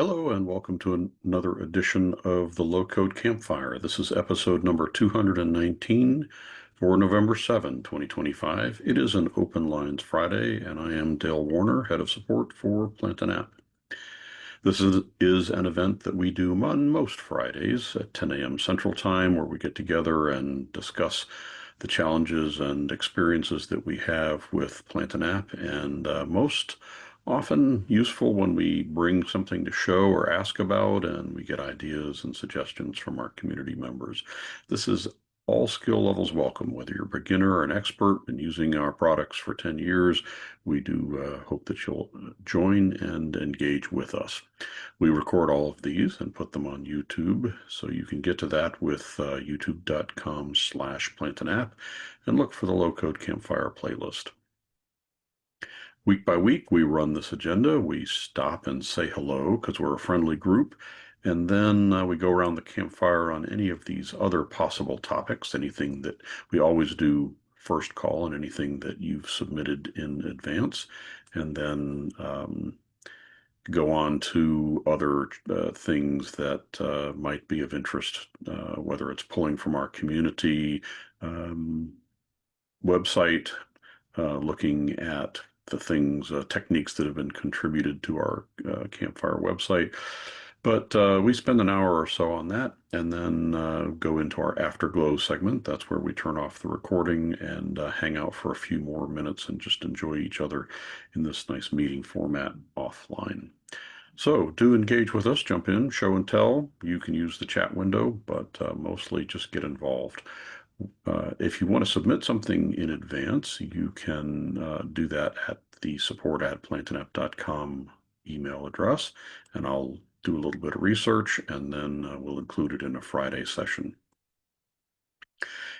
Hello and welcome to another edition of the Low-Code Campfire. This is episode number 219 for November 7, 2025. It is an Open Lines Friday, and I am Dale Warner, Head of Support for Plant an App. This is an event that we do on most Fridays at 10 a.m. Central Time, where we get together and discuss the challenges and experiences that we have with Plant an App, and most often useful when we bring something to show or ask about, and we get ideas and suggestions from our community members. This is all skill levels welcome, whether you're a beginner or an expert in using our products for 10 years. We do hope that you'll join and engage with us. We record all of these and put them on YouTube, so you can get to that with youtube.com/plantanap and look for the Low-Code Campfire playlist. Week by week, we run this agenda. We stop and say hello because we're a friendly group. And then we go around the campfire on any of these other possible topics, anything that we always do first call and anything that you've submitted in advance. And then go on to other things that might be of interest, whether it's pulling from our community website, looking at the things, techniques that have been contributed to our Campfire website. But we spend an hour or so on that and then go into our Afterglow segment. That's where we turn off the recording and hang out for a few more minutes and just enjoy each other in this nice meeting format offline. So do engage with us, jump in, show and tell. You can use the chat window, but mostly just get involved. If you want to submit something in advance, you can do that at the support@plantanap.com email address, and I'll do a little bit of research and then we'll include it in a Friday session.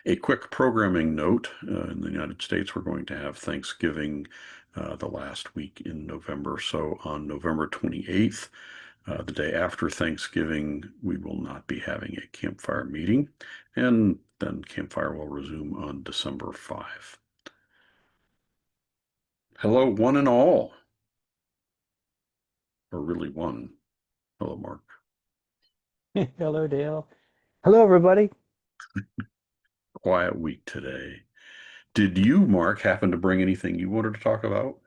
A quick programming note, in the United States, we're going to have Thanksgiving the last week in November. So on November 28th, the day after Thanksgiving, we will not be having a campfire meeting, and then campfire will resume on December 5. Hello, one and all, or really one. Hello, Mark. Hello, Dale. Hello, everybody. Quiet week today. Did you, Mark, happen to bring anything you wanted to talk about?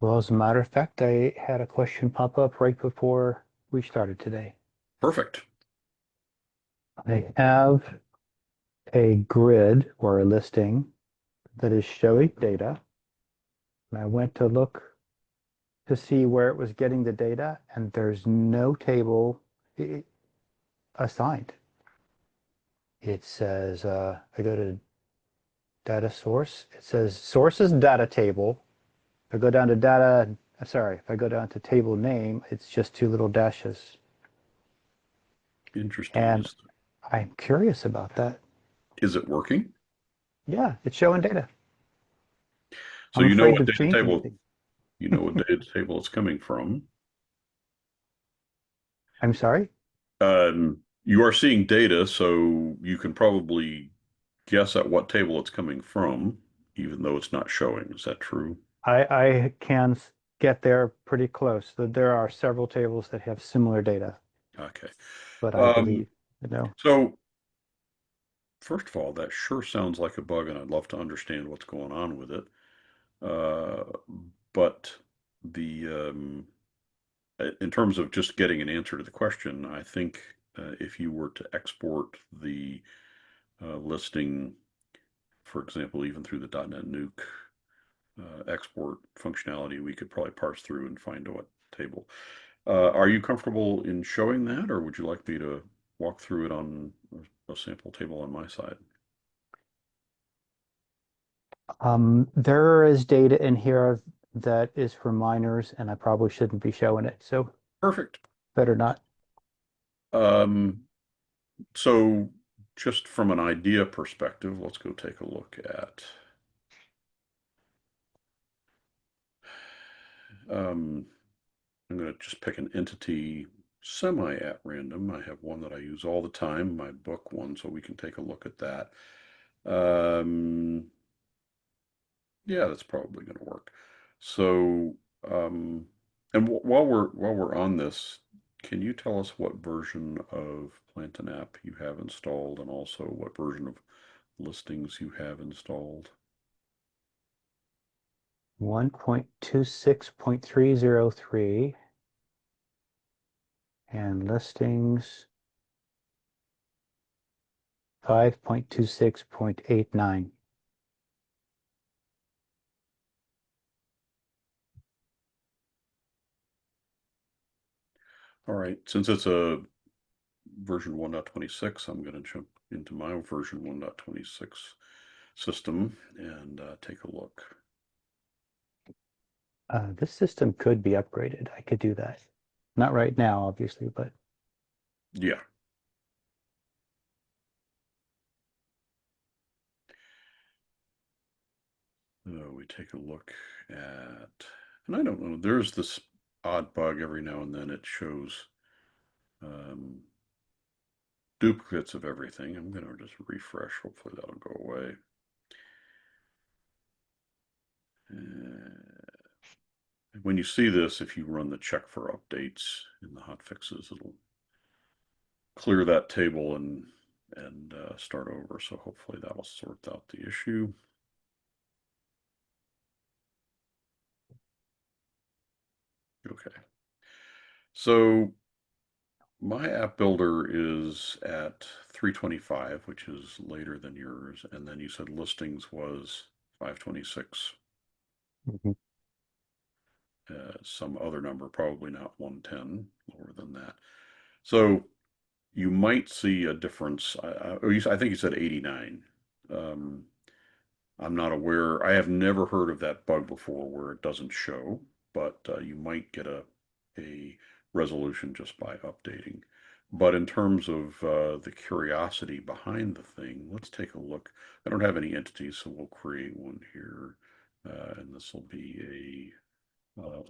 Well, as a matter of fact, I had a question pop up right before we started today. Perfect. I have a grid or a listing that is showing data, and I went to look to see where it was getting the data, and there's no table assigned. It says, I go to data source, it says sources data table. If I go down to data, sorry, if I go down to table name, it's just two little dashes. Interesting. And I'm curious about that. Is it working? Yeah, it's showing data. So I'm you know afraid what to data change table anything. it's coming from. I'm sorry? You are seeing data, so you can probably guess at what table it's coming from, even though it's not showing. Is that true? I can get there pretty close. There are several tables that have similar data, Okay. but I Um, believe, no. so first of all, that sure sounds like a bug, and I'd love to understand what's going on with it. Uh, but the in terms of just getting an answer to the question, I think if you were to export the listing, for example, even through the .NET Nuke export functionality, we could probably parse through and find what table. Are you comfortable in showing that, or would you like me to walk through it on a sample table on my side? There is data in here that is for minors, and I probably shouldn't be showing it, so Perfect. better not. Um, so just from an idea perspective, let's go take a look at um, I'm going to just pick an entity semi at random. I have one that I use all the time, my book one, so we can take a look at that. Yeah, that's probably going to work. So um, And while we're on this, can you tell us what version of Plantain app you have installed, and also what version of listings you have installed? 1.26.303 and listings 5.26.89. All right, since it's a version 1.26, I'm going to jump into my version 1.26 system and take a look. This system could be upgraded. I could do that. Not right now, obviously, but Yeah. We take a look at, and I don't know, there's this odd bug every now and then. It shows um, duplicates of everything. I'm going to just refresh. Hopefully that'll go away. Uh, when you see this, if you run the check for updates in the hotfixes, it'll clear that table and start over. So hopefully that'll sort out the issue. Okay. So my app builder is at 325, which is later than yours, and then you said listings was 526. mhm. Some other number, probably not 110, lower than that. So you might see a difference. I think you said 89. Um, I'm not aware. I have never heard of that bug before where it doesn't show, but you might get a resolution just by updating. But in terms of the curiosity behind the thing, let's take a look. I don't have any entities, so we'll create one here, and this will be a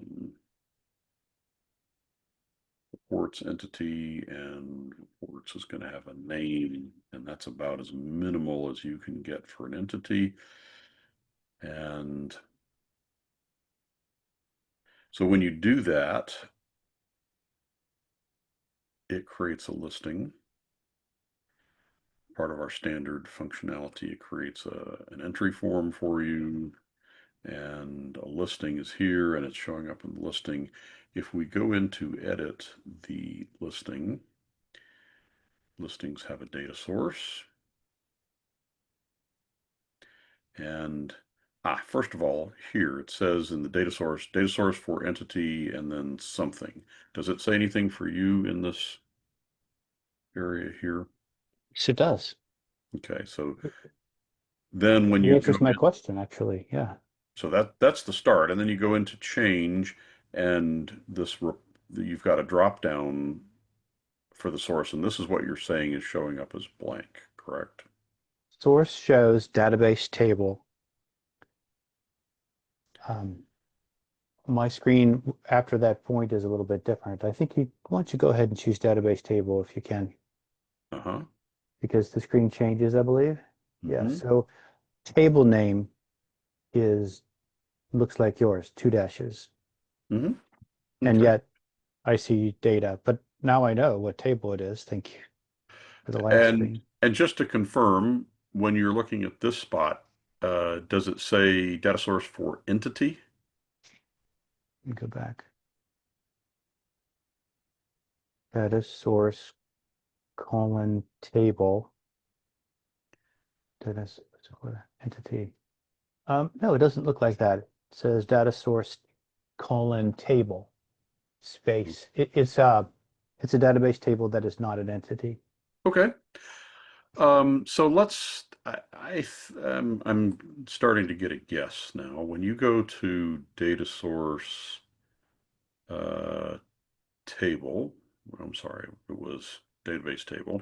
reports entity, and reports is going to have a name, and that's about as minimal as you can get for an entity. And so when you do that, it creates a listing. Part of our standard functionality, it creates an entry form for you, and a listing is here, and it's showing up in the listing. If we go into edit the listing, listings have a data source. And first of all, here it says in the data source for entity, and then something. Does it say anything for you in this area here? Yes, it does. Okay, so then when It you go answers my in, question, actually. Yeah. so that's the start, and then you go into change, and you've got a drop down for the source, and this is what you're saying is showing up as blank, correct? Source shows database table. Um, my screen after that point is a little bit different. I think you why don't you go ahead and choose database table if you can, Uh-huh. because the screen changes, I believe. Yeah, Mm-hmm. so table name is looks like yours, two dashes. Mm-hmm. And Okay. yet I see data, but now I know what table it is. Thank you for the last And screen. and just to confirm, when you're looking at this spot, does it say data source for entity? Let me go back. Data source colon table. Data entity. No, it doesn't look like that. It says data source colon table space. It's a database table that is not an entity. Okay. So I'm starting to get a guess now. When you go to data source uh, table, I'm sorry, it was database table,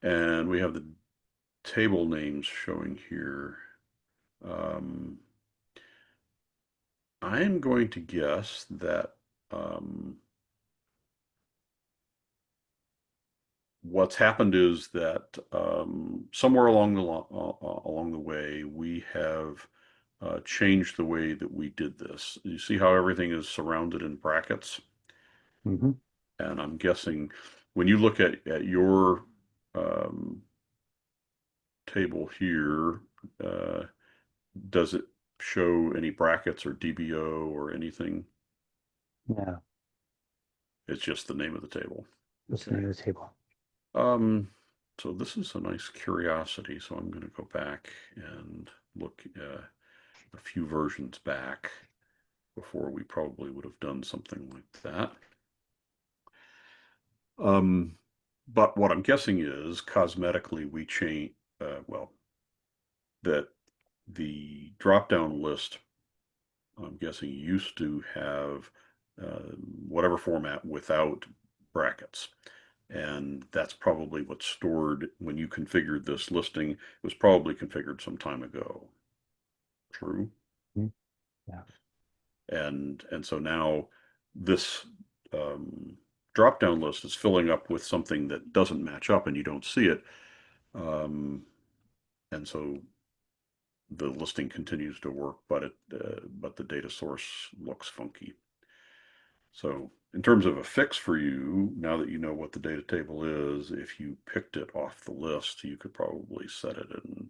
and we have the table names showing here. Um, I'm going to guess that um, what's happened is that somewhere along the way we have change the way that we did this. You see how everything is surrounded in brackets? Hmm. And I'm guessing when you look at your um, table here, uh, does it show any brackets or DBO or anything? Yeah, It's just the name of the table. this Okay. new table. Um, so this is a nice curiosity. So I'm going to go back and look a few versions back before we probably would have done something like that. Um, but what I'm guessing is cosmetically we change, well, that the drop-down list, I'm guessing used to have whatever format without brackets. And that's probably what's stored when you configured this listing. It was probably configured some time ago. True. Mhm. Yeah. And so now this um, drop down list is filling up with something that doesn't match up and you don't see it. Um, and so the listing continues to work, but the data source looks funky. So in terms of a fix for you, now that you know what the data table is, if you picked it off the list, you could probably set it and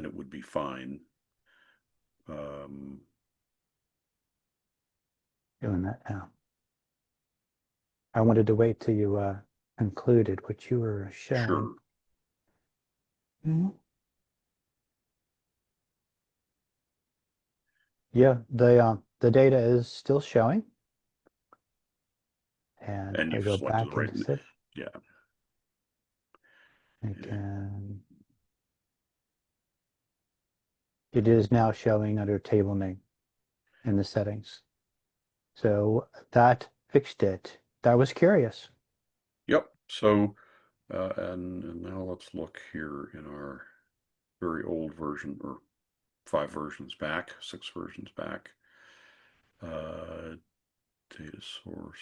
it would be fine. Um, Doing that now. I wanted to wait till you concluded what you were showing. sure. Mhm. Yeah, the data is still showing, and if And I you've go selected the back right, into it, yeah. I can. It is now showing under table name in the settings. So that fixed it. That was curious. Yep. So, and now let's look here in our very old version, or 5 versions back, 6 versions back. Uh, Data source.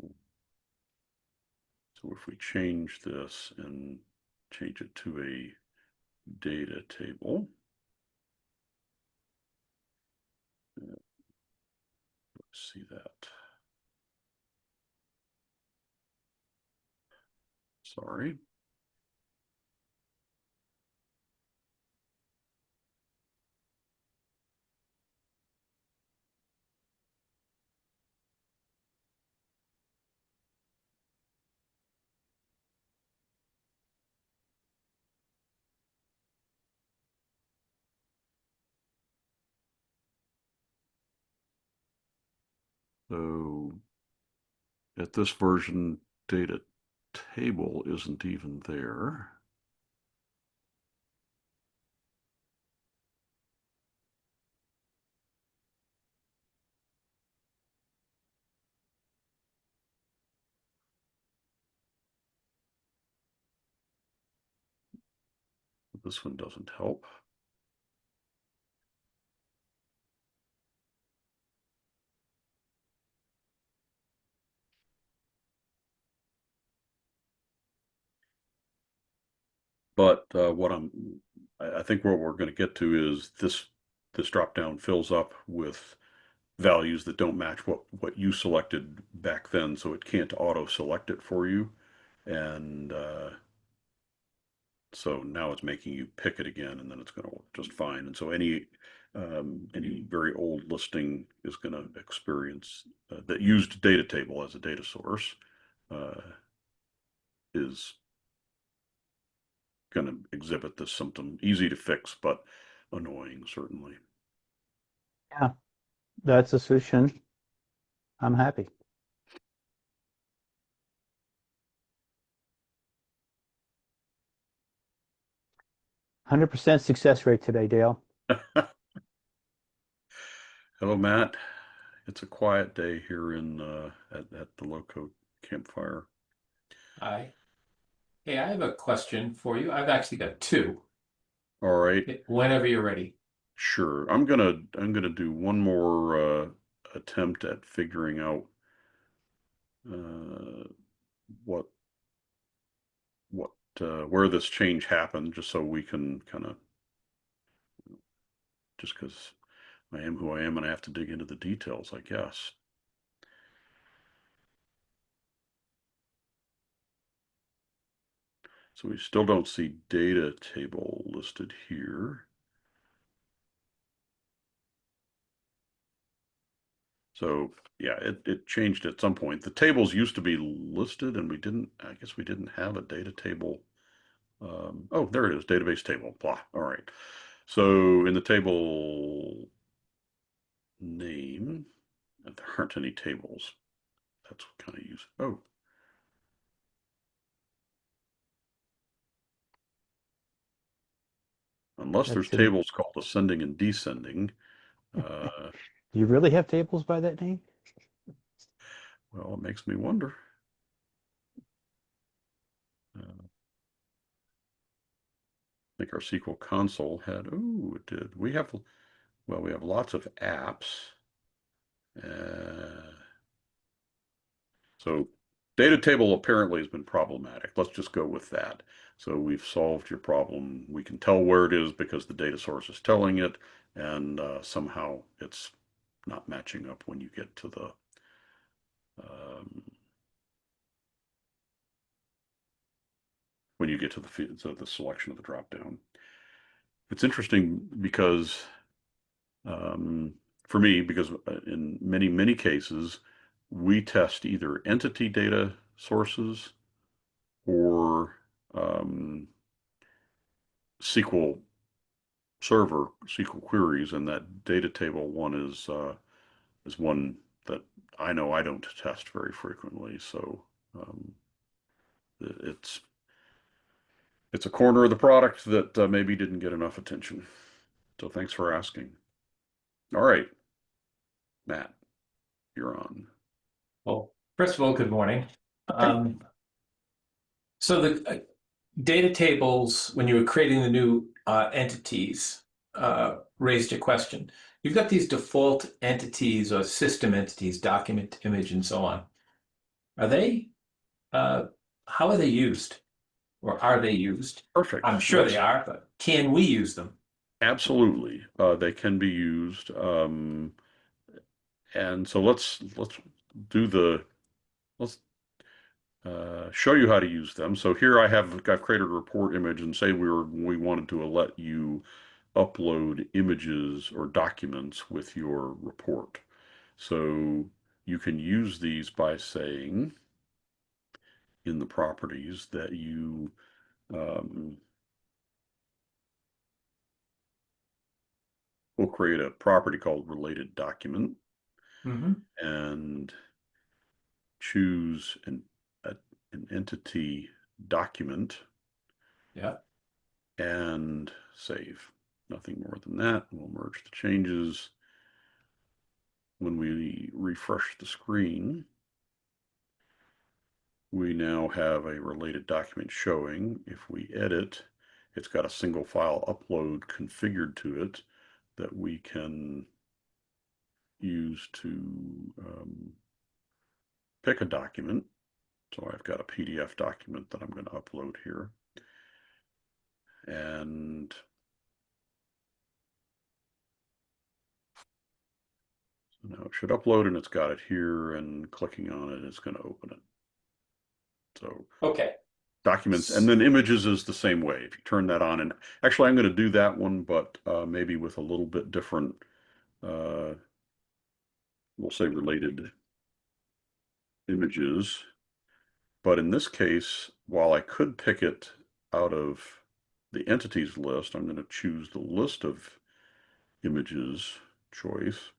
So if we change this and change it to a data table, let's see that. Sorry. So at this version, data table isn't even there. This one doesn't help. But I think what we're going to get to is this drop down fills up with values that don't match what you selected back then, so it can't auto select it for you. And so now it's making you pick it again, and then it's going to work just fine. And so any very old listing is going to experience that used data table as a data source uh, is going to exhibit this symptom. Easy to fix, but annoying certainly. Yeah, that's a solution. I'm happy. 100% success rate today, Dale. Hello, Matt. It's a quiet day here in at the Low-Code Campfire. Hi. Hey, I have a question for you. I've actually got two. All right, Whenever you're ready. sure. I'm gonna do one more attempt at figuring out uh, what what where this change happened, just so we can kind of just because I am who I am and I have to dig into the details, I guess. So we still don't see data table listed here. So yeah, it changed at some point. The tables used to be listed and I guess we didn't have a data table. Oh, there it is, database table, blah. All right. So in the table name, there aren't any tables. That's kind of useful. Oh, unless there's That's in. tables called ascending and descending. Uh, Do you really have tables by that name? well, it makes me wonder. I think our SQL console had, oh, it did. We have lots of apps. Uh, so data table apparently has been problematic. Let's just go with that. So we've solved your problem. We can tell where it is because the data source is telling it, and somehow it's not matching up when you get to the um, the selection of the dropdown. It's interesting because um, for me, because in many cases we test either entity data sources or SQL server SQL queries, and that data table one is one that I know I don't test very frequently. So um, it's it's a corner of the product that maybe didn't get enough attention. So thanks for asking. All right, Matt, you're on. Well, first of all, good morning. Okay. Um, so the data tables, when you were creating the new entities, raised a question. You've got these default entities or system entities, document, image, and so on. Are they, uh, how are they used? Or are they used? Perfect. I'm sure they Let's are, but can we use them? absolutely they can be used. And so let's do the let's show you how to use them. So here I've created a report image and say we wanted to let you upload images or documents with your report. So you can use these by saying in the properties that you will create a property called related document Mm-hmm. and choose an entity document Yeah. and save. Nothing more than that. We'll merge the changes. When we refresh the screen, we now have a related document showing. If we edit, it's got a single file upload configured to it that we can use to pick a document. So I've got a PDF document that I'm going to upload here. And so now it should upload and it's got it here, and clicking on it is going to open it. So Okay. documents and then images is the same way. If you turn that on, and actually I'm going to do that one, but maybe with a little bit different, uh, we'll say related images. But in this case, while I could pick it out of the entities list, I'm going to choose the list of images choice,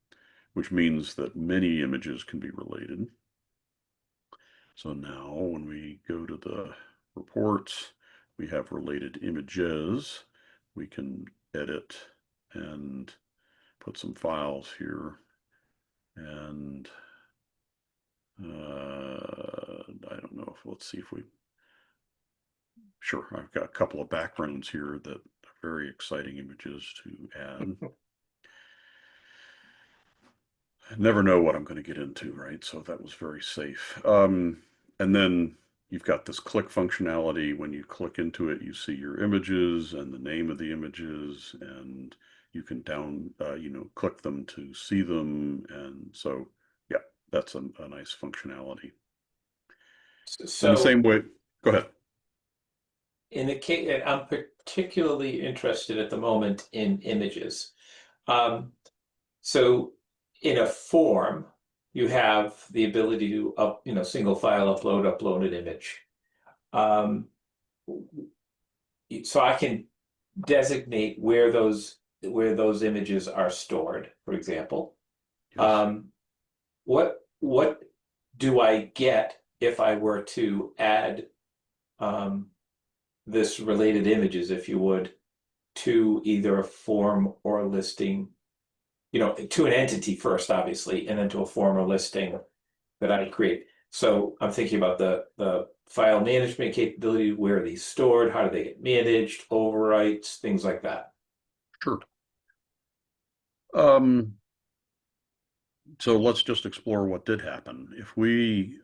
which means that many images can be related. So now when we go to the reports, we have related images. We can edit and put some files here. And I don't know if, let's see if we, sure, I've got a couple of backgrounds here that are very exciting images to add. I never know what I'm going to get into, right? So that was very safe. And then you've got this click functionality. When you click into it, you see your images and the name of the images, and you can click them to see them. And so, yeah, that's a nice functionality. In the So same way, go ahead. in the case, and I'm particularly interested at the moment in images. Um, so in a form, you have the ability to single file upload an image. Um, so I can designate where those images are stored, for example. Yes. Um, what do I get if I were to add um, this related images, if you would, to either a form or a listing, to an entity first, obviously, and then to a form or listing that I create. So I'm thinking about the file management capability. Where are these stored? How do they get managed? Overwrites, things like that. Sure. Um, so let's just explore what did happen. If we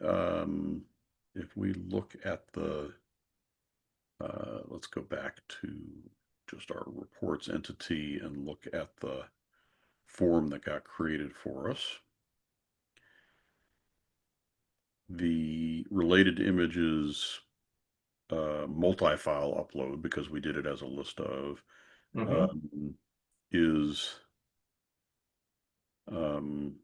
look at let's go back to just our reports entity and look at the form that got created for us. The related images multi-file upload, because we did it as a list of, Mm-hmm. um, is um,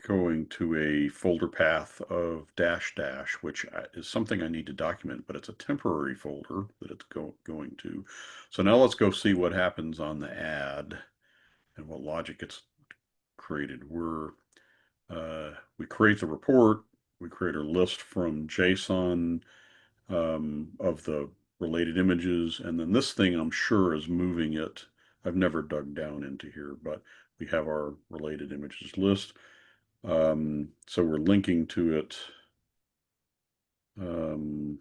going to a folder path of dash dash, which is something I need to document, but it's a temporary folder that it's going to. So now let's go see what happens on the add and what logic gets created. We create the report, we create a list from JSON of the related images, and then this thing I'm sure is moving it. I've never dug down into here, but we have our related images list. So we're linking to it. Um,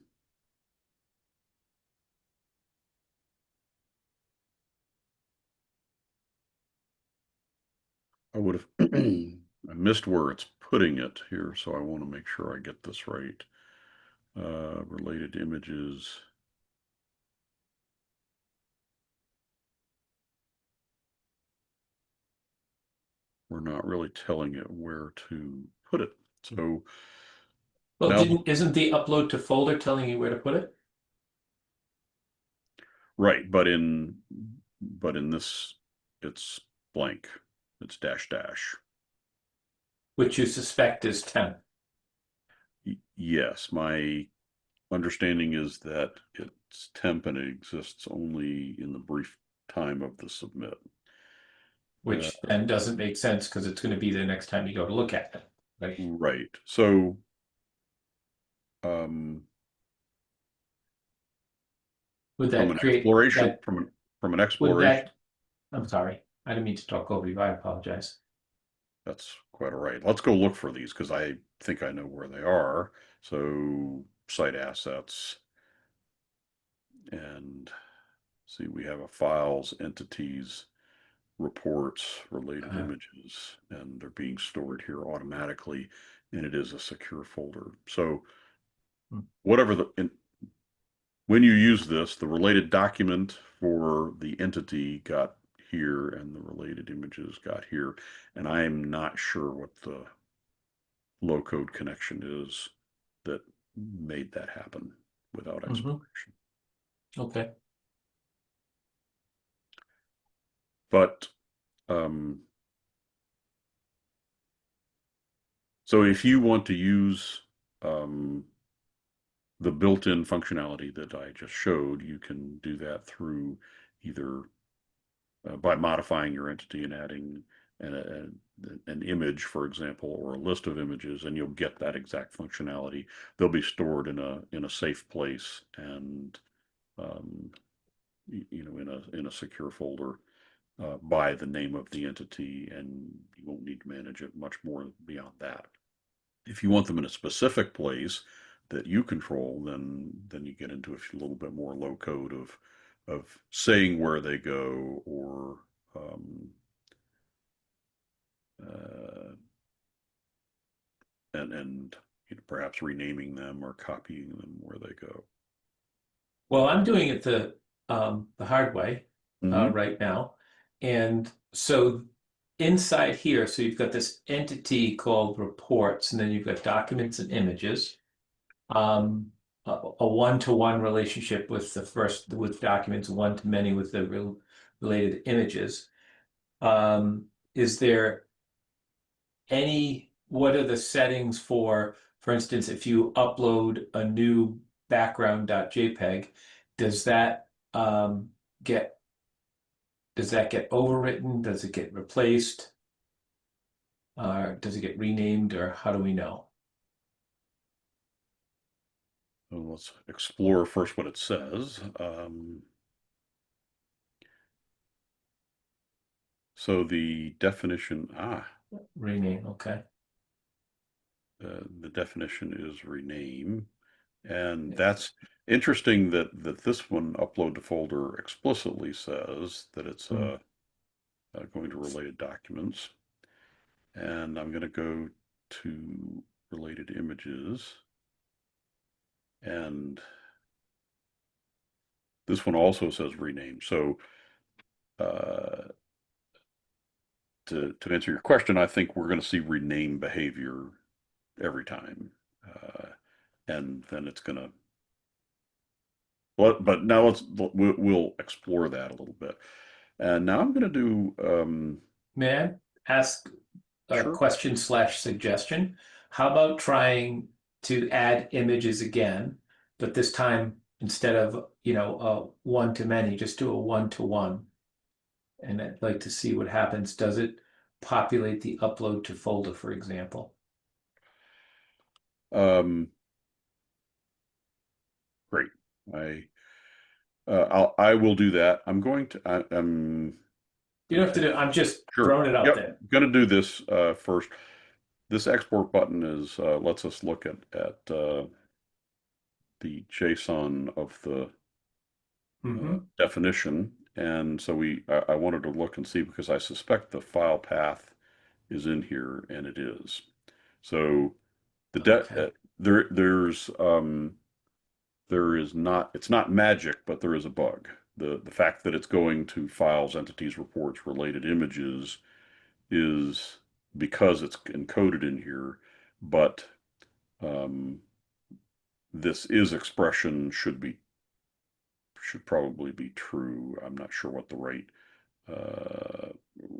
I would have I missed where it's putting it here, so I want to make sure I get this right. Related images. We're not really telling it where to put it. So Well, now, isn't the upload to folder telling you where to put it? right, but in this, it's blank. It's dash dash. Which you suspect is temp. Yes, my understanding is that it's temp and it exists only in the brief time of the submit. Uh, Which then doesn't make sense because it's going to be there next time you go to look at it. Right? right. So, um, Would from that an create exploration, that? from an Would exploration, that? I'm sorry. I didn't mean to talk over you. I apologize. that's quite all right. Let's go look for these because I think I know where they are. So, site assets, and see, we have a files, entities, reports, related Uh, images, and they're being stored here automatically, and it is a secure folder. So hmm. whatever when you use this, the related document for the entity got here and the related images got here. And I'm not sure what the low code connection is that made that happen without Mhm. exploration. Okay. But um, so if you want to use the built-in functionality that I just showed, you can do that through either by modifying your entity and adding an image, for example, or a list of images, and you'll get that exact functionality. They'll be stored in a safe place and um, in a secure folder by the name of the entity, and you won't need to manage it much more beyond that. If you want them in a specific place that you control, then you get into a little bit more low code of saying where they go or um, uh, and perhaps renaming them or copying them where they go. Well, I'm doing it the hard way Hmm. right now. And so inside here, so you've got this entity called reports, and then you've got documents and images. A one-to-one relationship with the first with documents, one-to-many with the related images. Is there what are the settings for instance, if you upload a new background.jpg, does that get does that get overwritten? Does it get replaced? Does it get renamed, or how do we know? Well, let's explore first what it says. So the definition, Rename, okay. the definition is rename. And Yeah. that's interesting that this one, upload to folder, explicitly says that it's Hmm. going to related documents. And I'm going to go to related images. And this one also says rename. So uh, to answer your question, I think we're going to see rename behavior every time. And then it's going to, well, but now we'll explore that a little bit. And now I'm going to do, May I ask a sure. question slash suggestion? How about trying to add images again, but this time instead of, a one-to-many, just do a one-to-one. And I'd like to see what happens. Does it populate the upload to folder, for example? Um, great. I I will do that. I'm going to. I'm You don't have to do, I'm just sure. throwing it out Yep. there. Going to do this first. This export button is lets us look at the JSON of the Hmm. definition, and so I wanted to look and see because I suspect the file path is in here, and it is. So the Okay. there is not, it's not magic, but there is a bug. The fact that it's going to files, entities, reports, related images is because it's encoded in here, but um, this is expression should probably be true. I'm not sure what the right uh,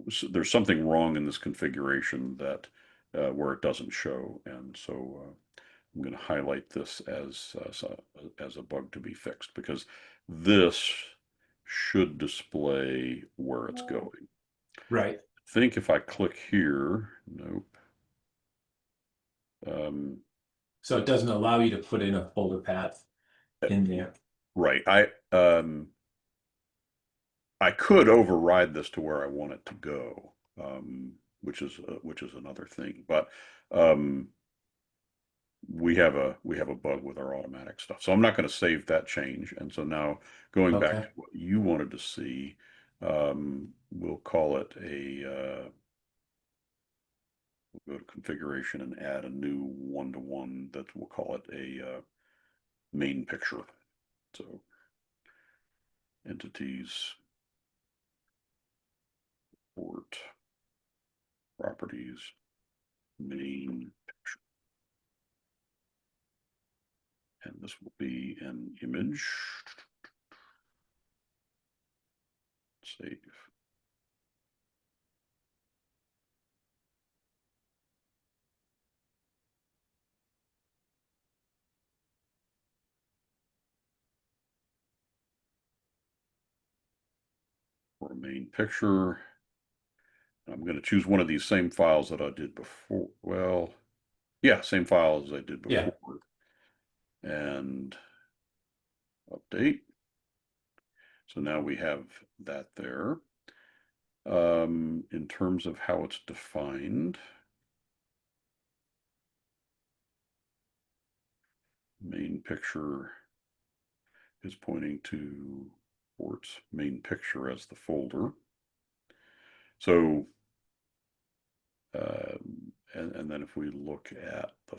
so there's something wrong in this configuration that where it doesn't show, and so I'm going to highlight this as a bug to be fixed because this should display where it's going. Right. I think if I click here, nope. Um, So it doesn't allow you to put in a folder path in there. right. I could override this to where I want it to go, which is another thing. But um, we have a bug with our automatic stuff. So I'm not going to save that change. And so now going back to Okay. what you wanted to see, we'll call it we'll go to configuration and add a new one-to-one that we'll call it a main picture. So entities, port, properties, main, and this will be an image. Save. For a main picture. I'm going to choose one of these same files that I did before. Well, yeah, same file as I did Yeah. before. And update. So now we have that there. In terms of how it's defined, main picture is pointing to ports main picture as the folder. So, and then if we look at the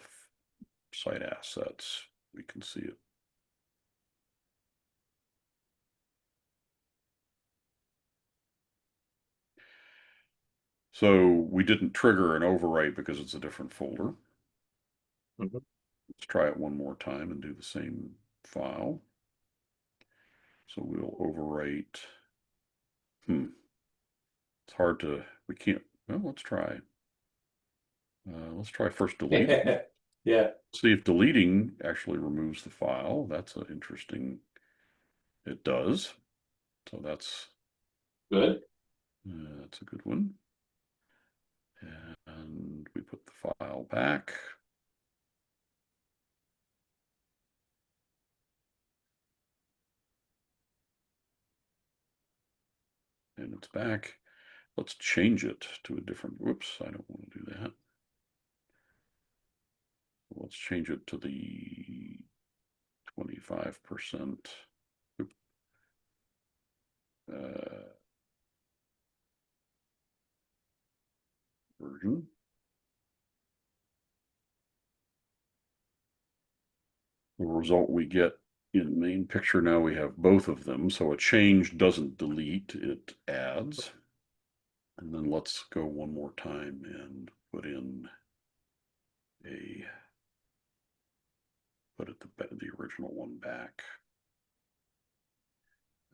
site assets, we can see it. So we didn't trigger an overwrite because it's a different folder. Mhm. Let's try it one more time and do the same file. So we'll overwrite. It's hard to, we can't, well, let's try. Let's try first deleting. Yeah, See if deleting actually removes the file. That's an interesting, it does. So that's good. that's a good one. And we put the file back. And it's back. Let's change it to a different, whoops, I don't want to do that. Let's change it to the 25% version. The result we get in main picture now, we have both of them. So a change doesn't delete, it adds. And then let's go one more time and put the original one back.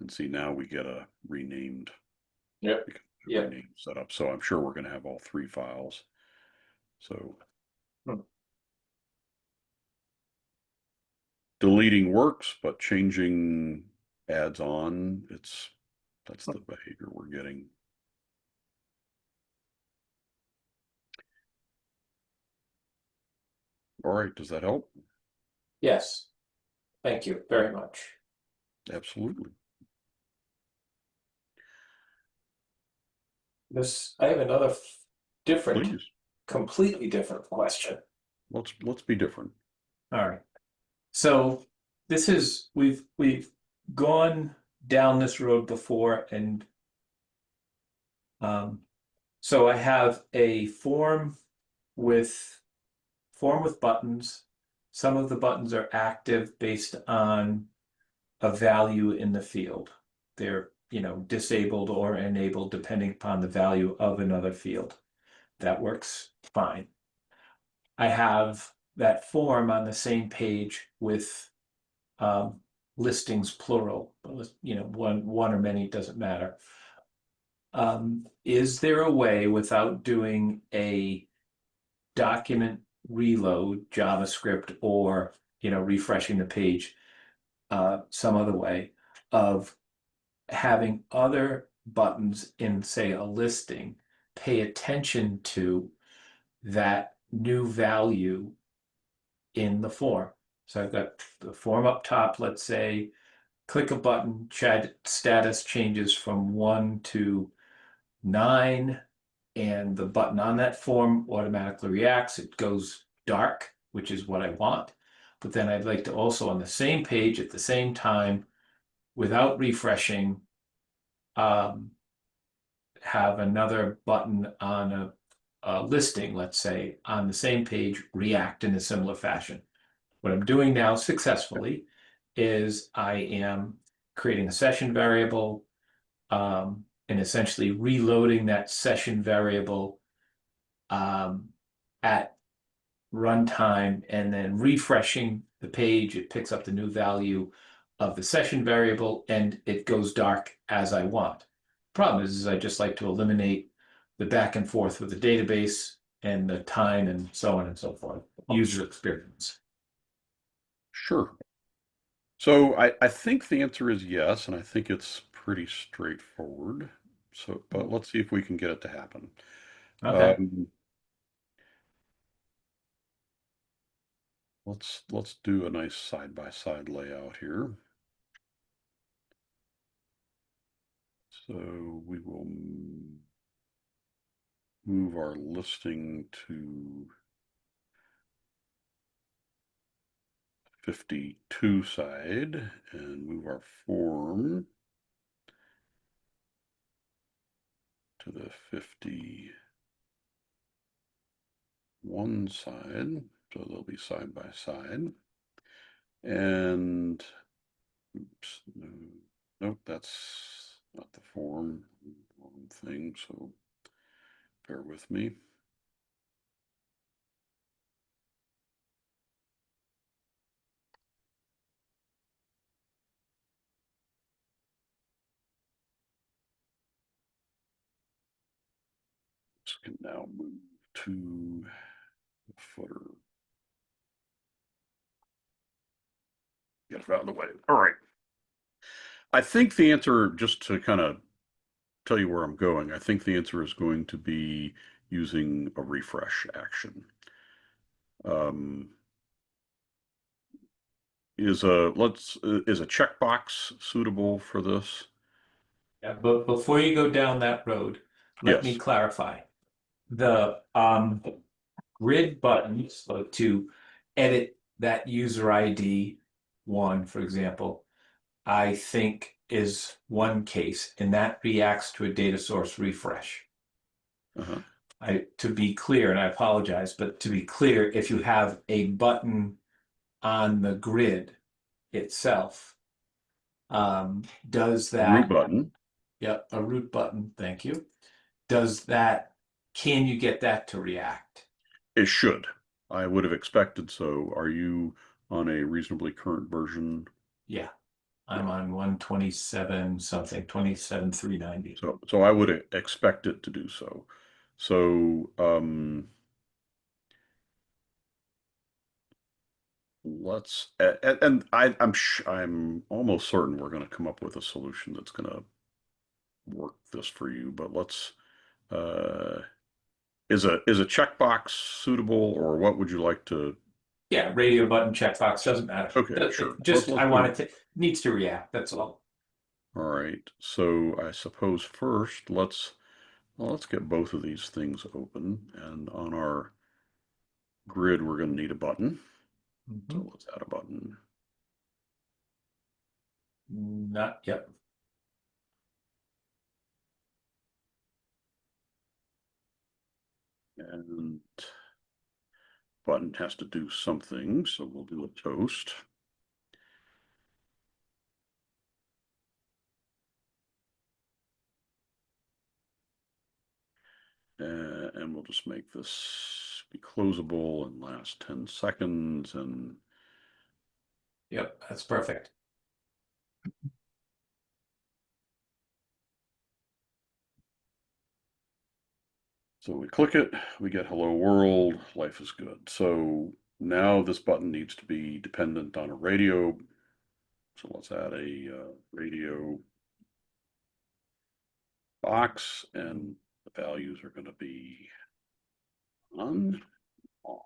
And see, now we get a renamed, Yep. Yep. renamed setup. So I'm sure we're going to have all three files. So deleting works, but changing adds on. That's the behavior we're getting. All right, does that help? Yes. Thank you very much. Absolutely. I have another different, Please. completely different question. Let's be different. All right. So we've gone down this road before, and so I have a with form with buttons. Some of the buttons are active based on a value in the field. They're, disabled or enabled depending upon the value of another field. That works fine. I have that form on the same page with listings plural, one or many, doesn't matter. Is there a way without doing a document reload JavaScript or refreshing the page some other way of having other buttons in, say, a listing pay attention to that new value in the form? So I've got the form up top, let's say, click a button, chat status changes from 1 to 9, and the button on that form automatically reacts. It goes dark, which is what I want. But then I'd like to also, on the same page at the same time, without refreshing, um, have another button on a listing, let's say, on the same page, react in a similar fashion. What I'm doing now successfully is I am creating a session variable and essentially reloading that session variable at runtime and then refreshing the page. It picks up the new value of the session variable and it goes dark as I want. Problem is I just like to eliminate the back and forth with the database and the time and so on and so forth. User experience. Sure. So I think the answer is yes, and I think it's pretty straightforward. So, but let's see if we can get it to happen. Okay. Let's do a nice side-by-side layout here. So we will move our listing to 52 side and move our form to the 51 side. So they'll be side by side. And oops, no, nope, that's not the form, wrong thing. So Bear with me. This can now move to the footer. Get it out of the way. All right. I think the answer, just to kind of tell you where I'm going, I think the answer is going to be using a refresh action. Is a checkbox suitable for this? Yeah, but before you go down that road, let me Yes. clarify. The grid buttons, so to edit that user ID one, for example, I think is one case, and that reacts to a data source refresh. Uh-huh. To be clear, and I apologize, but to be clear, if you have a button on the grid itself, does A root that, button. yep, a root button, thank you. Does that, can you get that to react? It should. I would have expected so. Are you on a reasonably current version? Yeah, I'm Yeah. on 127 something, 27,390. So I would expect it to do so. So let's and I'm almost certain we're going to come up with a solution that's going to work this for you. But let's uh, is a checkbox suitable, or what would you like to? Yeah, radio button checkbox doesn't matter. Okay, sure. Just Let's I want do. it to needs to react. That's all. All right. So I suppose first let's get both of these things open, and on our grid we're going to need a button. Mhm. So let's add a button. Not yep. And button has to do something, so we'll do a toast. And we'll just make this be closable and last 10 seconds. And Yep, that's perfect. so we click it, we get hello world, life is good. So now this button needs to be dependent on a radio. So let's add a radio box, and the values are going to be on, off.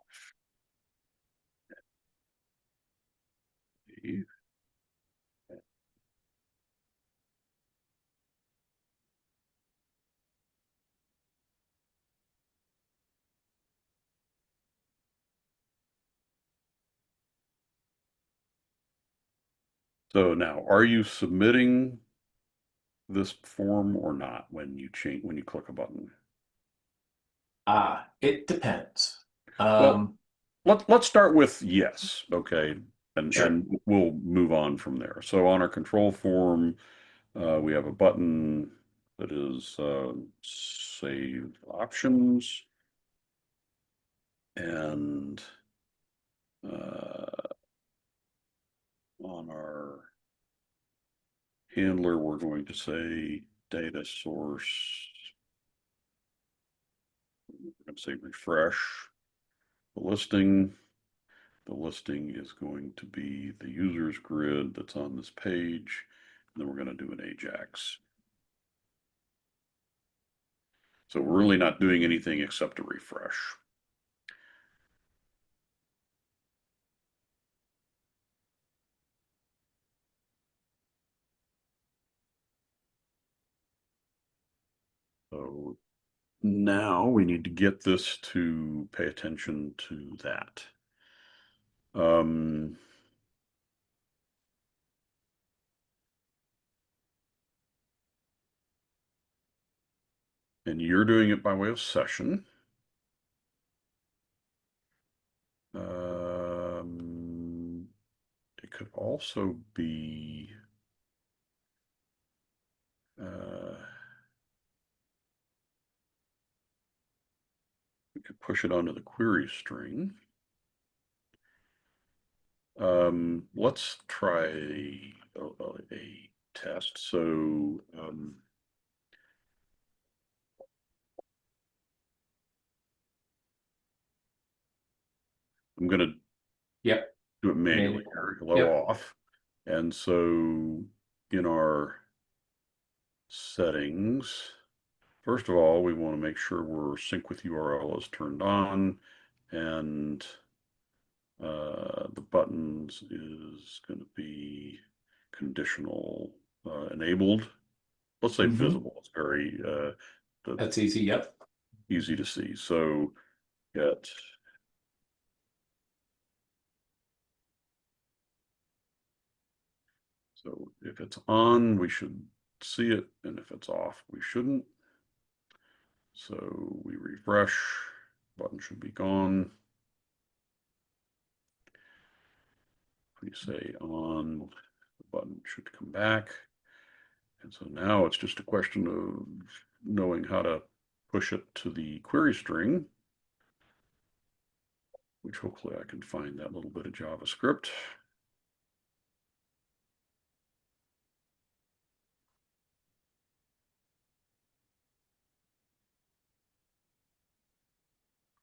So now, are you submitting this form or not when you click a button? It depends. Well, Um, let's start with yes, okay, sure. and we'll move on from there. So on our control form, we have a button that is save options, and uh, on our handler, we're going to say data source. We're going to say refresh the listing. The listing is going to be the user's grid that's on this page. And then we're going to do an Ajax. So we're really not doing anything except a refresh. So now we need to get this to pay attention to that. Um, and you're doing it by way of session. It could also be uh, could push it onto the query string. Let's try a test. So I'm going to Yep. do it manually here, hello Yep. off. And so in our settings, first of all, we want to make sure we're sync with URL is turned on, and the buttons is going to be conditional enabled. Let's say visible. It's very That's easy. Yep. easy to see. So get so if it's on, we should see it, and if it's off, we shouldn't. So we refresh, button should be gone. If we say on, the button should come back. And so now it's just a question of knowing how to push it to the query string, which hopefully I can find that little bit of JavaScript.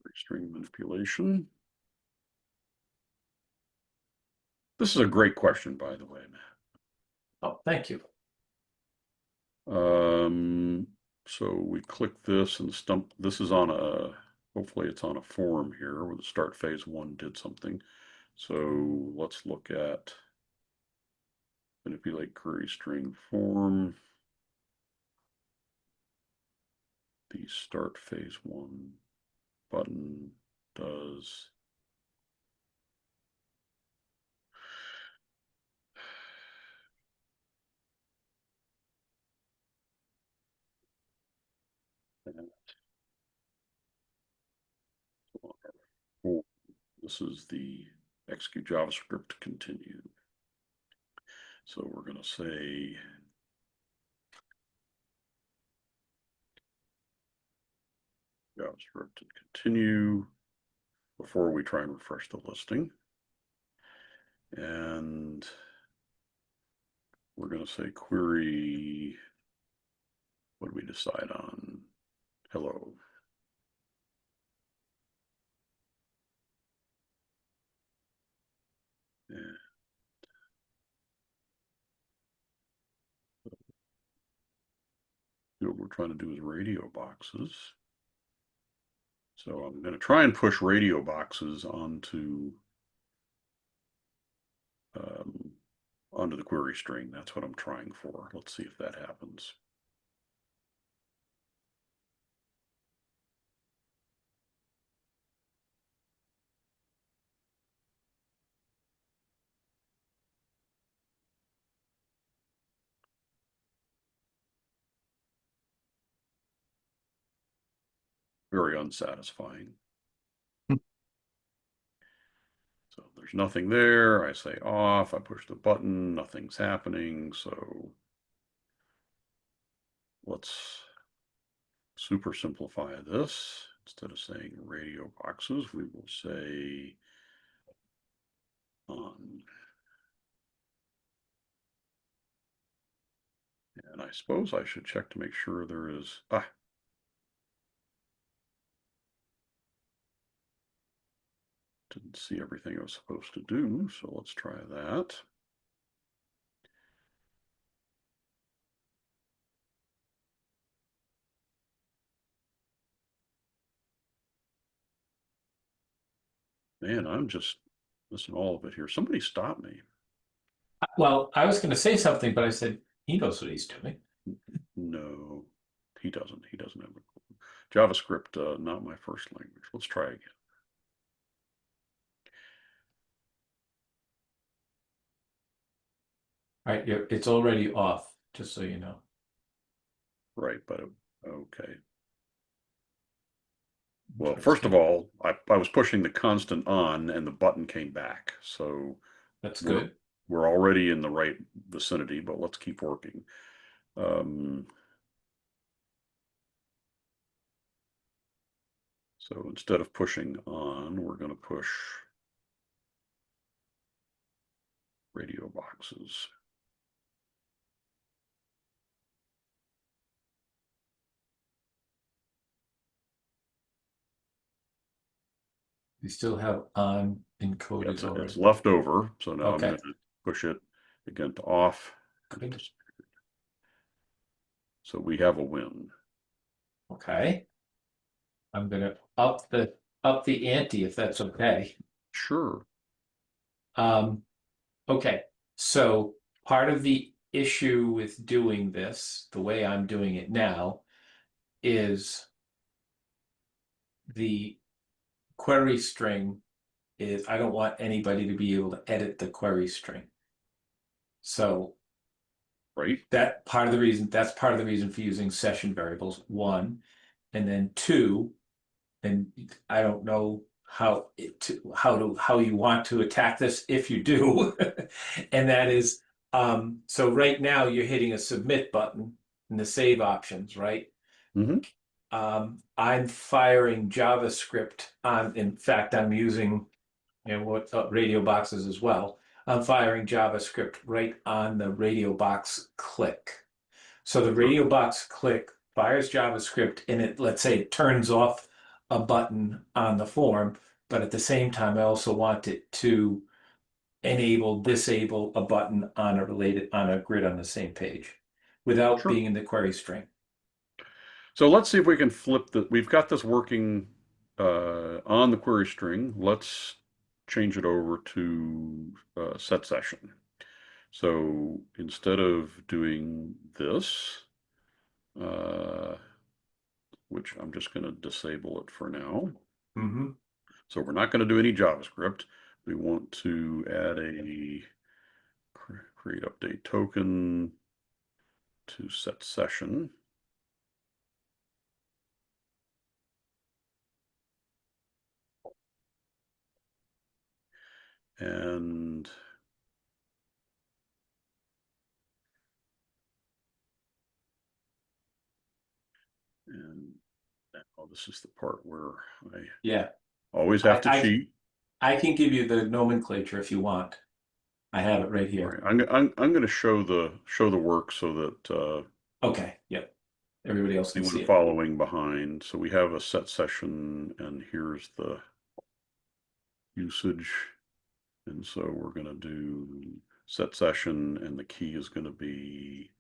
Query string manipulation. This is a great question, by the way, Matt. Oh, thank you. So we click this and stump. This is on a, hopefully it's on a form here where the start phase 1 did something. So let's look at manipulate query string form. The start phase 1 button does that. This is the execute JavaScript to continue. So we're going to say JavaScript and continue before we try and refresh the listing. And we're going to say query, what do we decide on? Hello. And what we're trying to do is radio boxes. So I'm going to try and push radio boxes onto onto the query string. That's what I'm trying for. Let's see if that happens. Very unsatisfying. So there's nothing there. I say off, I push the button, nothing's happening. So let's super simplify this. Instead of saying radio boxes, we will say on. And I suppose I should check to make sure there is, didn't see everything I was supposed to do. So let's try that. Man, I'm just missing all of it here. Somebody stop me. Well, I was going to say something, but I said, he knows what he's doing. No, he doesn't. He doesn't have a clue. JavaScript, not my first language. Let's try again. All right, it's already off, just so you know. Right, but okay. Well, first of all, I was pushing the constant on and the button came back. So that's good. We're already in the right vicinity, but let's keep working. So instead of pushing on, we're going to push radio boxes. You still have on encoded It's already. left over, so now I'm Okay. going to push it again to off. Good. So we have a win. Okay. I'm gonna up the ante if that's okay. Sure. Okay. So part of the issue with doing this, the way I'm doing it now, is the query string is I don't want anybody to be able to edit the query string. So Right. that's part of the reason for using session variables, one. And then two, and I don't know how you want to attack this if you do. And that is so right now you're hitting a submit button in the save options, right? Mm-hmm. I'm firing JavaScript on, in fact, I'm using what radio boxes as well. I'm firing JavaScript right on the radio box click. So the Sure. radio box click fires JavaScript and it, let's say it turns off a button on the form, but at the same time, I also want it to disable a button on a grid on the same page without Sure. being in the query string. So let's see if we can flip we've got this working on the query string. Let's change it over to set session. So instead of doing this, uh, which I'm just going to disable it for now. Mm-hmm. So we're not going to do any JavaScript. We want to add a create update token to set session. And now this is the part where I Yeah, always have to I cheat. I can give you the nomenclature if you want. I have it right All here. right, I'm going to show the work so that Okay, yep. Everybody else can anyone see it. following behind. So we have a set session, and here's the usage. And so we're going to do set session, and the key is going to be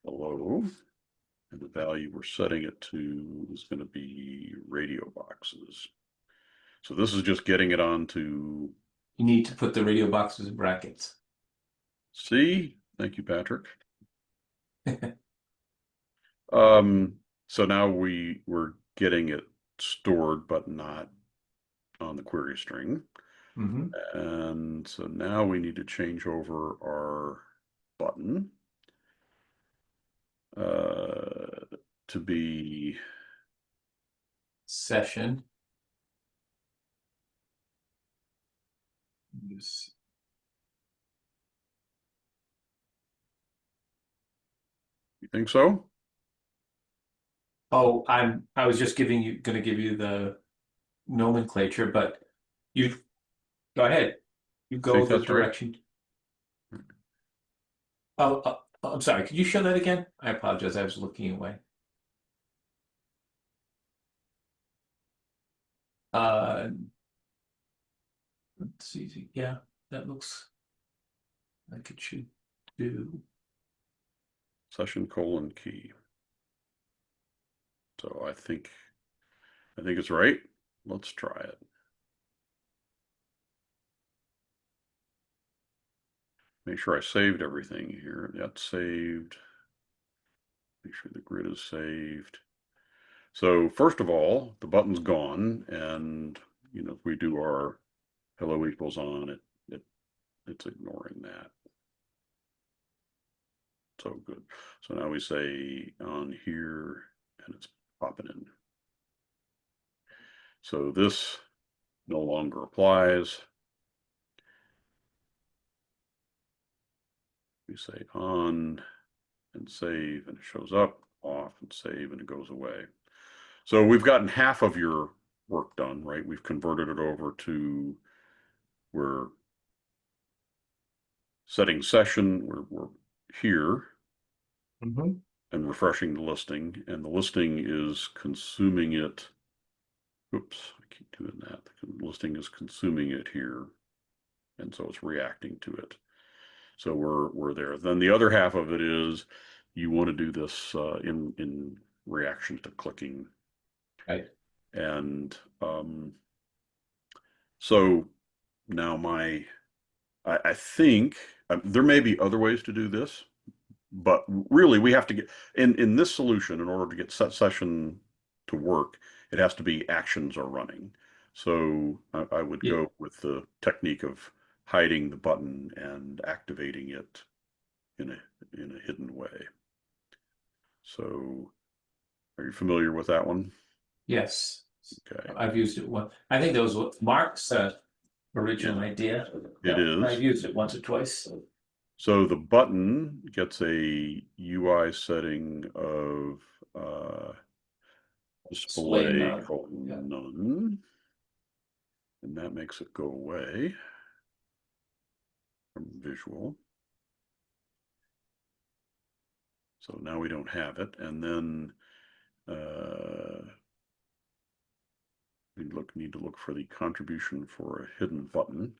hello. And the value we're setting it to is going to be radio boxes. So this is just getting it onto You need to put the radio boxes in brackets. C. Thank you, Patrick. So now we're getting it stored, but not on the query string. Mm-hmm. And so now we need to change over our button to be Session. Yes. you think so? Oh, I was just gonna give you the nomenclature, but you go ahead. You go Think the that's right? direction. I'm sorry. Could you show that again? I apologize. I was looking away. Uh, let's see. Yeah, that looks like it should do. Session colon key. So I think it's right. Let's try it. Make sure I saved everything here. That's saved. Make sure the grid is saved. So first of all, the button's gone, and if we do our hello equals on it's ignoring that. So good. So now we say on here, and it's popping in. So this no longer applies. We say on and save, and it shows up, off and save, and it goes away. So we've gotten half of your work done, right? We've converted it over to we're setting session. We're here Mhm. and refreshing the listing, and the listing is consuming it. Oops, I keep doing that. The listing is consuming it here, and so it's reacting to it. So we're there. Then the other half of it is you want to do this in reaction to clicking, Right. and so now I think there may be other ways to do this, but really we have to get in this solution in order to get set session to work. It has to be actions are running. So I would Yeah. go with the technique of hiding the button and activating it in a hidden way. So are you familiar with that one? Yes. Okay. I've used it once. I think that was what Mark's original idea. It Yeah, I've is. used it once or twice. So the button gets a UI setting of Display display none. Yeah. none, and that makes it go away from visual. So now we don't have it, and then we need to look for the contribution for a hidden button.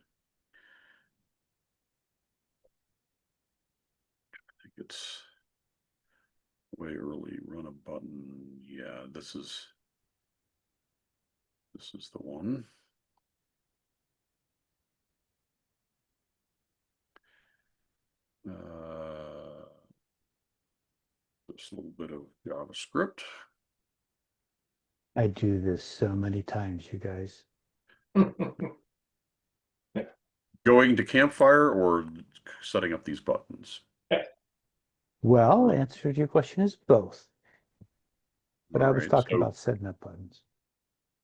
I think it's way early. Run a button. Yeah, this is the one. Just a little bit of JavaScript. I do this so many times, you guys. Going to Campfire or setting up these buttons? Well, answer to your question is both, but All I was right. talking about setting up buttons.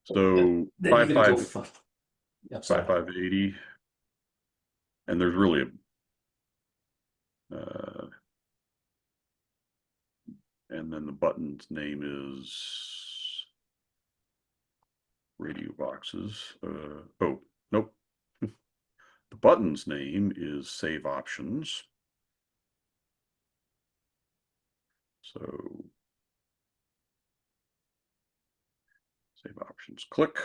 So Then you're five gonna go five for. I'm five sorry. five 80, and there's really a and then the button's name is radio boxes. Oh, nope. The button's name is save options. So save options, click.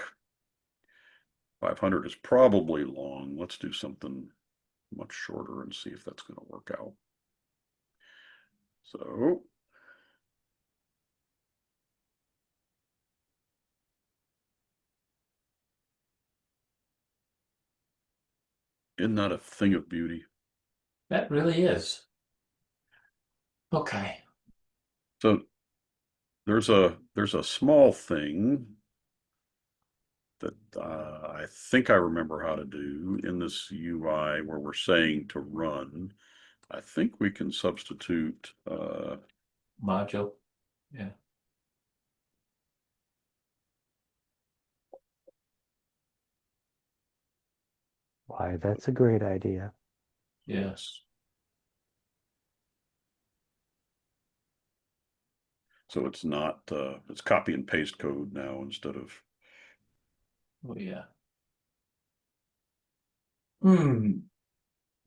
500 is probably long. Let's do something much shorter and see if that's going to work out. So isn't that a thing of beauty? That really is. Okay. So there's a small thing that I think I remember how to do in this UI where we're saying to run. I think we can substitute Module. Yeah. Why, that's a great idea. Yes. so it's not it's copy and paste code now instead of Oh, yeah. Hmm.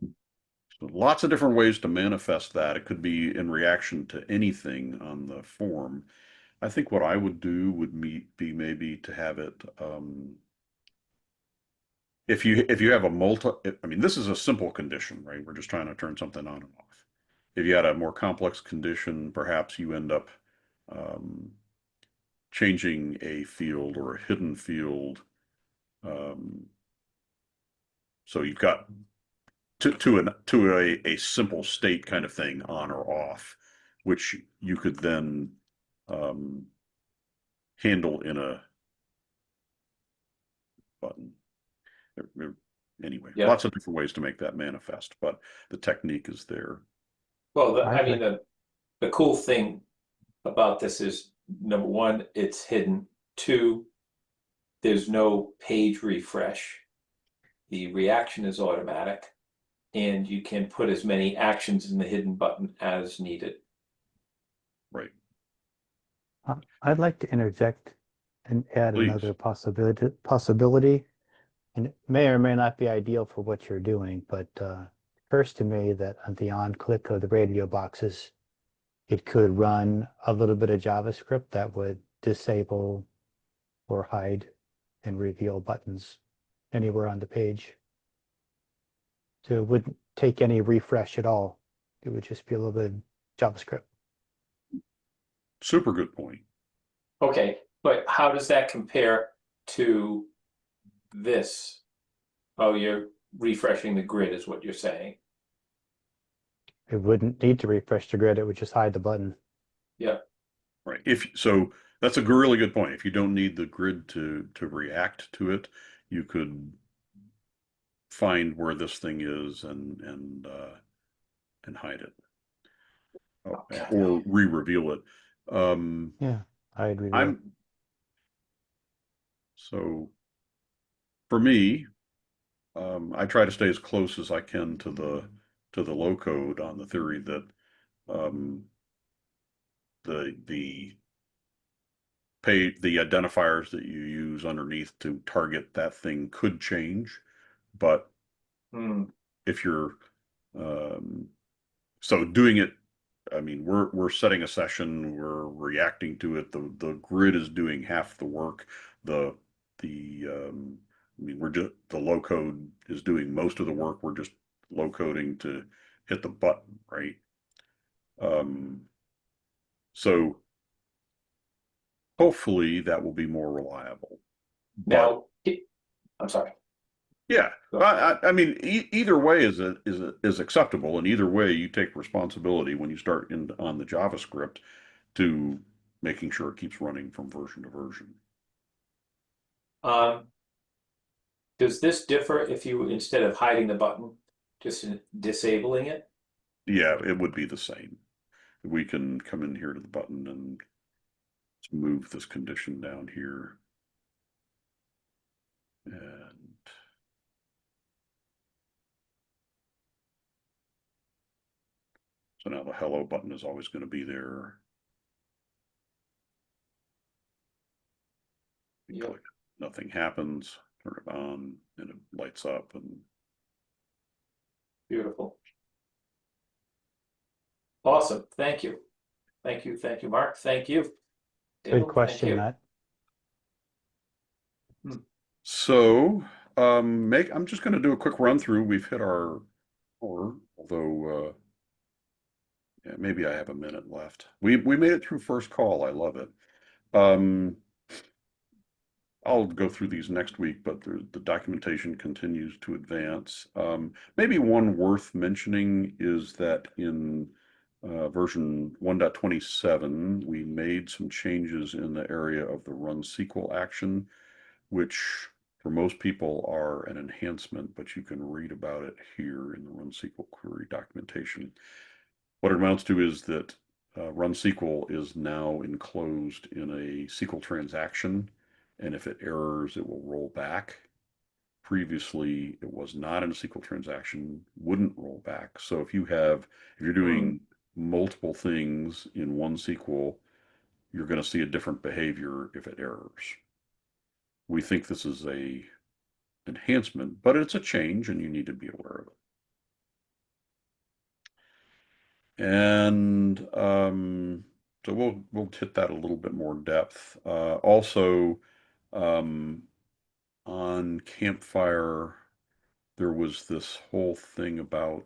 so lots of different ways to manifest that. It could be in reaction to anything on the form. I think what I would do would be maybe to have it if you have a I mean, this is a simple condition, right? We're just trying to turn something on and off. If you had a more complex condition, perhaps you end up um, changing a field or a hidden field. Um, so you've got to a simple state kind of thing, on or off, which you could then um, handle in a button. Anyway, Yeah. lots of different ways to make that manifest, but the technique is there. Well, I I'd mean, like, the cool thing about this is number one, it's hidden. Two, there's no page refresh. The reaction is automatic, and you can put as many actions in the hidden button as needed. Right. I'd like to interject and add Please. another possibility. And it may or may not be ideal for what you're doing, but occurs to me that on the on click of the radio boxes, it could run a little bit of JavaScript that would disable or hide and reveal buttons anywhere on the page. So it wouldn't take any refresh at all. It would just be a little bit of JavaScript. Super good point. Okay, but how does that compare to this? Oh, you're refreshing the grid is what you're saying. It wouldn't need to refresh the grid. It would just hide the button. Yeah. Right. If so, that's a really good point. If you don't need the grid to react to it, you could find where this thing is and hide it, Okay. or re-reveal it. Yeah, hide reveal. I'm so for me, I try to stay as close as I can to the low code on the theory that um, the the identifiers that you use underneath to target that thing could change, but Hmm. if you're um, so doing it, I mean, we're setting a session, we're reacting to it. The grid is doing half the work. The the I mean, we're just the low code is doing most of the work. We're just low coding to hit the button, right? Um, so hopefully that will be more reliable. But Now, I'm sorry. yeah, Go. I mean, either way is acceptable, and either way you take responsibility when you start in on the JavaScript to making sure it keeps running from version to version. Um, does this differ if you, instead of hiding the button, just disabling it? Yeah, it would be the same. We can come in here to the button and move this condition down here. And so now the hello button is always going to be there. We Yep. click, nothing happens, turn it on, and it lights up. And Beautiful. Awesome. Thank you. Thank you. Thank you, Mark. Thank you. Good Dylan, thank question, you. Matt. so I'm just going to do a quick run through. We've hit our hour, although yeah, maybe I have a minute left. We made it through first call. I love it. Um, I'll go through these next week, but the documentation continues to advance. Maybe one worth mentioning is that in version 1.27, we made some changes in the area of the run SQL action, which for most people are an enhancement, but you can read about it here in the run SQL query documentation. What it amounts to is that run SQL is now enclosed in a SQL transaction, and if it errors, it will roll back. Previously, it was not in a SQL transaction, wouldn't roll back. So if you're Hmm. doing multiple things in one SQL, you're going to see a different behavior if it errors. We think this is a enhancement, but it's a change and you need to be aware of it. And so we'll hit that a little bit more depth. Also, um, on Campfire, there was this whole thing about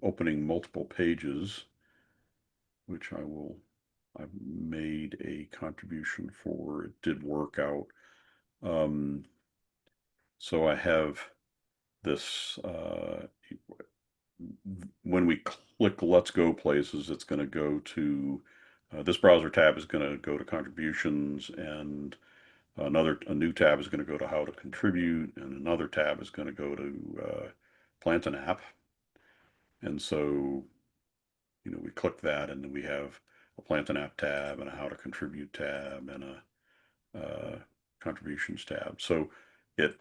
opening multiple pages, which I've made a contribution for. It did work out. Um, so I have this when we click Let's Go places, it's going to go to this browser tab is going to go to contributions, and a new tab is going to go to how to contribute, and another tab is going to go to plant an app. And so, we click that, and then we have a plant an app tab and a how to contribute tab and a contributions tab. So it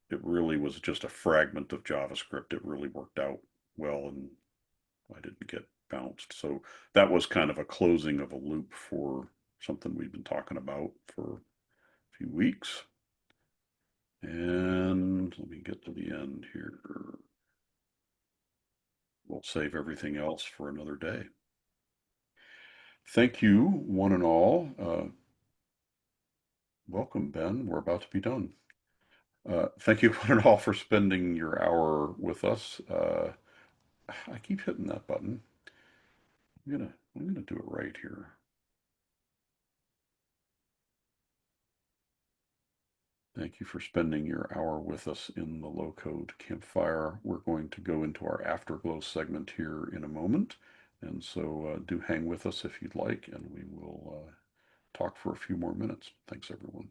it really was just a fragment of JavaScript. It really worked out well, and I didn't get bounced. So that was kind of a closing of a loop for something we've been talking about for few weeks. And let me get to the end here. We'll save everything else for another day. Thank you, one and all. Welcome, Ben. We're about to be done. Thank you, one and all, for spending your hour with us. I keep hitting that button. I'm gonna do it right here. Thank you for spending your hour with us in the Low-Code Campfire. We're going to go into our Afterglow segment here in a moment. And so do hang with us if you'd like, and we will talk for a few more minutes. Thanks, everyone.